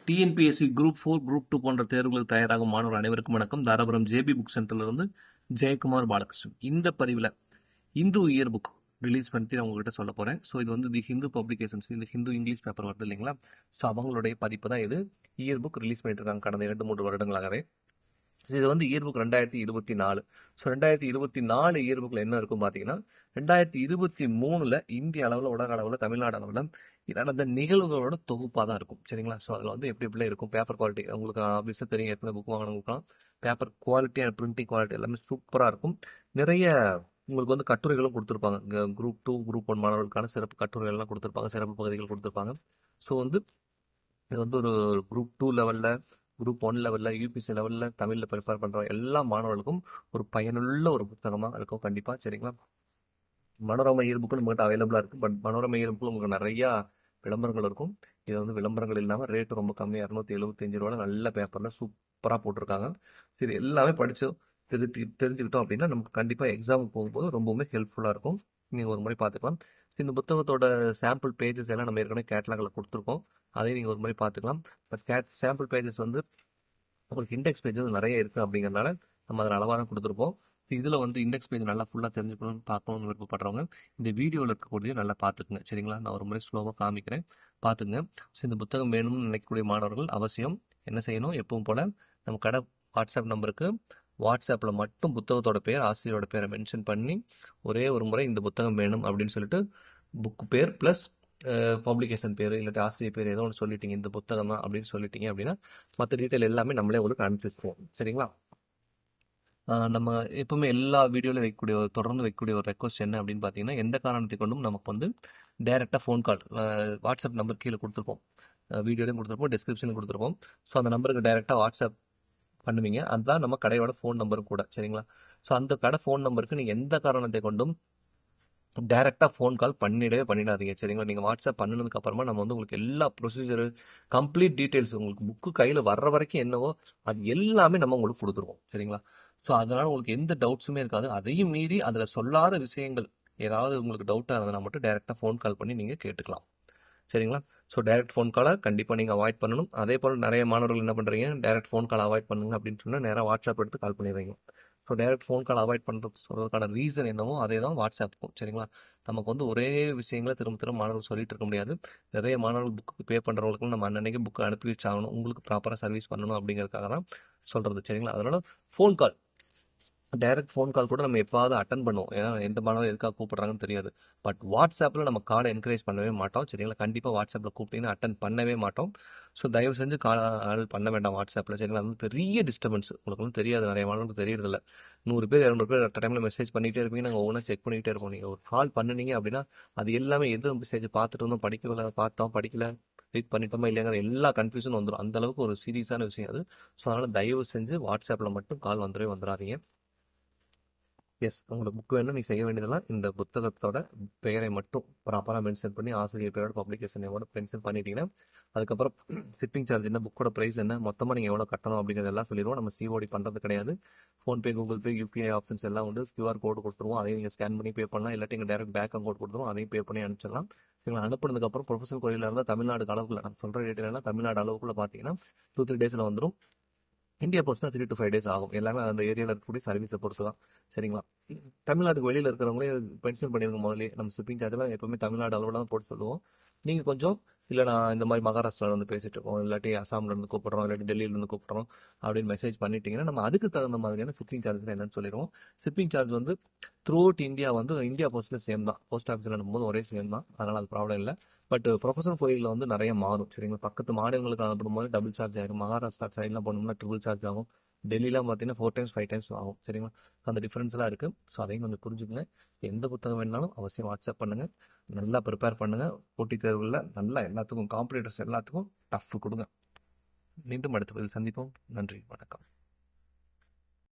TNPSC group 4, group 2 போன்ற தேர்வுகளுக்கு தயாராகும் மாணவர் அனைவருக்கும் வணக்கம். தாராபுரம் ஜேபி புக் சென்டர்லேருந்து ஜெயக்குமார் பாலகிருஷ்ணன். இந்த பதிவில் இந்து இயர் புக் ரிலீஸ் பண்ணி நான் உங்ககிட்ட சொல்ல போகிறேன். ஸோ இது வந்து தி ஹிந்து பப்ளிகேஷன்ஸ், இந்த ஹிந்து இங்கிலீஷ் பேப்பர் வருது இல்லைங்களா? ஸோ அவங்களுடைய பதிப்பு தான் இது. இயர் புக் ரிலீஸ் பண்ணிட்டு இருக்காங்க கடந்த 2-3 வருடங்களாகவே. இது வந்து இயர் புக் 2024. ஸோ 2024 இயர் புக்கில் என்ன இருக்கும் பார்த்தீங்கன்னா, 2023 இந்திய அளவில், உலக அளவில், தமிழ்நாடு அளவில் நடந்த நிகழ்வுகளோட தொகுப்பாக தான் இருக்கும். சரிங்களா? ஸோ அதில் வந்து எப்படி இருக்கும் பேப்பர் குவாலிட்டி உங்களுக்கு ஆப்வியஸாக தெரியும். எத்தனை புக் வாங்கினவங்களுக்குலாம் paper quality and printing quality எல்லாமே சூப்பராக இருக்கும். நிறைய உங்களுக்கு வந்து கட்டுரைகளும் கொடுத்துருப்பாங்க. குரூப் 2, குரூப் 1 மாணவர்களுக்கான சிறப்பு கட்டுரைகள்லாம் கொடுத்துருப்பாங்க, சிறப்பு பகுதிகள் கொடுத்துருப்பாங்க. ஸோ வந்து இது வந்து ஒரு குரூப் 2 லெவலில், குரூப் 1 லெவலில், யூபிசி லெவலில் தமிழில் ப்ரிப்பேர் பண்ணுற எல்லா மாணவர்களுக்கும் ஒரு பயனுள்ள ஒரு புத்தகமாக இருக்கும் கண்டிப்பாக. சரிங்களா? மனோரமா இயர் புக்கு நம்மகிட்ட அவைலபிளாக இருக்குது. பட் மனோரமா இயர் புக்கில் உங்களுக்கு நிறையா விளம்பரங்கள் இருக்கும். இது வந்து விளம்பரங்கள் இல்லாமல் ரேட்டு ரொம்ப கம்மி, 275 ரூபாயில் நல்ல பேப்பரில் சூப்பராக போட்டிருக்காங்க. இது எல்லாமே படித்து தெரிஞ்சுக்கிட்டோம் அப்படின்னா நமக்கு கண்டிப்பாக எக்ஸாமுக்கு போகும்போது ரொம்பவுமே ஹெல்ப்ஃபுல்லாக இருக்கும். நீங்கள் ஒரு முறை பார்த்துக்கலாம். இந்த புத்தகத்தோட சாம்பிள் பேஜஸ் எல்லாம் நம்ம ஏற்கனவே கேட்லாகில் கொடுத்துருக்கோம். அதையும் நீங்கள் ஒரு முறை பார்த்துக்கலாம். பட் சாம்பிள் பேஜஸ் வந்து உங்களுக்கு இண்டெக்ஸ் பேஜஸ் நிறைய இருக்குது அப்படிங்கிறனால நம்ம அதில் அளவாக கொடுத்துருப்போம். இதில் வந்து இண்டெக்ஸ் பேஜ் நல்லா ஃபுல்லாக தெரிஞ்சுக்கணும்னு பார்க்கணும்னு விருப்பப்படுறவங்க இந்த வீடியோவில் இருக்கக்கூடிய நல்லா பார்த்துக்குங்க. சரிங்களா? நான் ஒரு முறை ஸ்லோவாக காமிக்கிறேன், பார்த்துங்க. ஸோ இந்த புத்தகம் வேணும்னு நினைக்கக்கூடிய மாணவர்கள் அவசியம் என்ன செய்யணும், எப்பவும் போல் நம்ம கடை வாட்ஸ்அப் நம்பருக்கு வாட்ஸ்அப்பில் மட்டும் புத்தகத்தோட பேர், ஆசிரியரோட பேரை மென்ஷன் பண்ணி ஒரே ஒரு முறை இந்த புத்தகம் வேணும் அப்படின்னு சொல்லிட்டு புக்கு பேர் ப்ளஸ் பப்ளிகேஷன் பேர் இல்லாட்டி ஆசிரியர் பேர் ஏதோ ஒன்று சொல்லிட்டீங்க, இந்த புத்தகம் தான் அப்படின்னு சொல்லிட்டீங்க அப்படின்னா மற்ற டீட்டெயில் எல்லாமே நம்மளே உங்களுக்கு அனுப்பிச்சி வச்சுருவோம். சரிங்களா? நம்ம எப்பவுமே எல்லா வீடியோவில் தொடர்ந்து வைக்கக்கூடிய ஒரு ரெக்வஸ்ட் என்ன அப்படின்னு பார்த்தீங்கன்னா, எந்த காரணத்தை கொண்டும் நமக்கு வந்து டைரெக்டாக ஃபோன் கால், வாட்ஸ்அப் நம்பர் கீழே கொடுத்துருப்போம், வீடியோலையும் கொடுத்துருப்போம், டிஸ்கிரிப்ஷனில் கொடுத்துருப்போம். ஸோ அந்த நம்பருக்கு டைரெக்டாக வாட்ஸ்அப் பண்ணுவீங்க. அதுதான் நம்ம கடையோட ஃபோன் நம்பரும் கூட. சரிங்களா? ஸோ அந்த கடை ஃபோன் நம்பருக்கு நீங்கள் எந்த காரணத்தை கொண்டும் டைரெக்டாக ஃபோன் கால் பண்ணிடாதீங்க. சரிங்களா? நீங்கள் வாட்ஸ்அப் பண்ணினதுக்கு அப்புறமா நம்ம வந்து உங்களுக்கு எல்லா ப்ரொசீஜரு, கம்ப்ளீட் டீட்டெயில்ஸ், உங்களுக்கு புக்கு கையில் வர்ற வரைக்கும் என்னவோ அது எல்லாமே நம்ம உங்களுக்கு கொடுத்துருவோம். சரிங்களா? ஸோ அதனால் உங்களுக்கு எந்த டவுட்ஸுமே இருக்காது. அதையும் மீறி அதில் சொல்லாத விஷயங்கள் ஏதாவது உங்களுக்கு டவுட்டாக இருந்ததுன்னா மட்டும் டைரெக்டாக ஃபோன் கால் பண்ணி நீங்கள் கேட்டுக்கலாம். சரிங்களா? ஸோ டைரக்ட் ஃபோன் காலை கண்டிப்பாக நீங்கள் அவாய்ட் பண்ணணும். அதே போல் நிறைய மாணவர்கள் என்ன பண்ணுறீங்க, டைரக்ட் ஃபோன் கால் அவாய்ட் பண்ணுங்க அப்படின்னு சொன்னால் நேராக வாட்ஸ்அப் எடுத்து கால் பண்ணிடுறீங்க. So direct phone call avoid பண்ணுறது சொல்கிறதுக்கான ரீசன் என்னவோ அதே தான் வாட்ஸ்அப்புக்கும். சரிங்களா? நமக்கு வந்து ஒரே விஷயங்களை திரும்ப மாணவர்கள் சொல்லிட்டு இருக்க முடியாது. நிறைய மாணவர்கள் புக்கு பே பண்ணுறவங்களுக்கு நம்ம அன்னன்னைக்கு புக்கு அனுப்பி வச்சாகணும், உங்களுக்கு ப்ராப்பராக சர்வீஸ் பண்ணணும் அப்படிங்கிறதுக்காக தான் சொல்கிறது. சரிங்களா? அதனால் ஃபோன் கால், டைரக்ட் ஃபோன் கால் கூட நம்ம எப்பாவது அட்டன் பண்ணுவோம். ஏன்னா எந்த மாணவர் எதுக்காக கூப்பிட்றாங்கன்னு தெரியாது. பட் வாட்ஸ்அப்பில் நம்ம காலை என்கரேஜ் பண்ணவே மாட்டோம். சரிங்களா? கண்டிப்பாக வாட்ஸ்அப்பில் கூப்பிட்டீங்கன்னா அட்டன் பண்ணவே மாட்டோம். ஸோ தயவு செஞ்சு கால் பண்ண வேண்டாம் வாட்ஸ்அப்பில். சரிங்களா? அது வந்து பெரிய டிஸ்டர்பன்ஸ். உங்களுக்கு வந்து தெரியாது, நிறைய மாணவர்களுக்கு தெரியறதில்ல. 100 பேர் 200 பேர் அட் டைமில் மெசேஜ் பண்ணிகிட்டே இருப்பீங்க, நாங்கள் ஒவ்வொன்றா செக் பண்ணிகிட்டே இருப்போம். நீங்கள் ஒரு கால் பண்ணினீங்க அப்படின்னா அது எல்லாமே எது மெசேஜ் பார்த்துட்டு இருந்தோம், படிக்கல ரீட் பண்ணிட்டோமா இல்லைங்கிற எல்லா கன்ஃபியூஷன் வந்துடும். அந்தளவுக்கு ஒரு சீரியஸான விஷயம் அது. ஸோ அதனால் தயவு செஞ்சு வாட்ஸ்அப்பில் மட்டும் கால் வந்துடாதீங்க. எஸ், உங்களுக்கு புக் வேணும், நீங்கள் செய்ய வேண்டியதெல்லாம் இந்த புத்தகத்தோட பெயரை மட்டும் ப்ராப்பராக மென்ஷன் பண்ணி ஆசிரியர் பெயரோட பப்ளிகேஷன் எவ்வளோ மென்ஷன் பண்ணிட்டீங்கன்னா அதுக்கப்புறம் ஷிப்பிங் சார்ஜ் என்ன, புக்கோட ப்ரைஸ் என்ன, மொத்தமாக நீங்கள் எவ்வளோ கட்டணும் அப்படிங்கிறதெல்லாம் சொல்லிடுவோம். நம்ம சிஓடி பண்ணுறது கிடையாது. PhonePe, Google Pay, UPI options எல்லாம் உண்டு. கியூஆர் கோடு கொடுத்துருவோம், அதையும் நீங்கள் ஸ்கேன் பண்ணி பே பண்ணலாம். இல்லாட்டி எங்கள் டேரக்ட் பேங்க் அக்கௌண்ட் கொடுத்துருவோம், அதையும் பே பண்ணி அனுப்பிச்சிடலாம். நீங்கள் அனுப்புனதுக்கப்புறம் ப்ரொஃபஷனல் கொரியரில் இருந்தால் தமிழ்நாடு அளவுக்குள்ள, நம்ம சொல்கிற டேட்டில் தமிழ்நாடு அளவுக்குள்ள பார்த்தீங்கன்னா 2-3 டேஸில் வந்துடும். இந்தியா போஸ்ட்னா 3 to 5 days ஆகும். எல்லாமே அந்த ஏரியாவில் இருக்கக்கூடிய சர்வீஸை பொறுத்து தான். சரிங்களா? தமிழ்நாட்டுக்கு வெளியில் இருக்கிறவங்களே மென்ஷன் பண்ணிருங்க முதல்ல. நம்ம ஷிப்பிங் சார்ஜெலாம் எப்பவுமே தமிழ்நாடு அளவில் தான் போட்டு சொல்லுவோம். நீங்கள் கொஞ்சம் இல்லை நான் இந்த மாதிரி மகாராஷ்டிராவில் வந்து பேசிட்டு இருக்கோம், இல்லாட்டி அசாம்லேருந்து கூப்பிட்றோம், இல்லாட்டி டெல்லியிலேருந்து கூப்பிட்றோம் அப்படின்னு மெசேஜ் பண்ணிட்டீங்கன்னா நம்ம அதுக்கு தகுந்த மாதிரியான ஷிப்பிங் சார்ஜஸ் என்னன்னு சொல்லிடுவோம். ஷிப்பிங் சார்ஜ் வந்து த்ரூ அவுட் இந்தியா வந்து இந்தியா போஸ்ட்டில் சேம் தான், போஸ்ட் ஆஃபீஸில் அனுப்பும்போது ஒரே சேம் தான். அதனால் அது ப்ராப்ளம் இல்லை. பட் ப்ரொஃபஷனல் கோயிலில் வந்து நிறைய மாறும். சரிங்களா? பக்கத்து மாநிலங்களுக்கு அனுப்பும் போது டபுள் சார்ஜ் ஆகும். மகாராஷ்டிரா சைட்லாம் போனோம்னா ட்ரிபிள் சார்ஜ் ஆகும். டெல்லிலாம் பார்த்தீங்கன்னா 4 times 5 times ஆகும். சரிங்களா? அந்த டிஃப்ரென்ஸ்லாம் இருக்குது. ஸோ அதையும் கொஞ்சம் புரிஞ்சுக்கங்க. எந்த புத்தகம் வேணாலும் அவசியம் வாட்ஸ்அப் பண்ணுங்கள். நல்லா ப்ரிப்பேர் பண்ணுங்கள். போட்டித் தேர்வில் நல்லா எல்லாத்துக்கும், காம்படிட்டர்ஸ் எல்லாத்துக்கும் டஃப் கொடுங்க. மீண்டும் அடுத்த பதில் சந்திப்போம். நன்றி, வணக்கம்.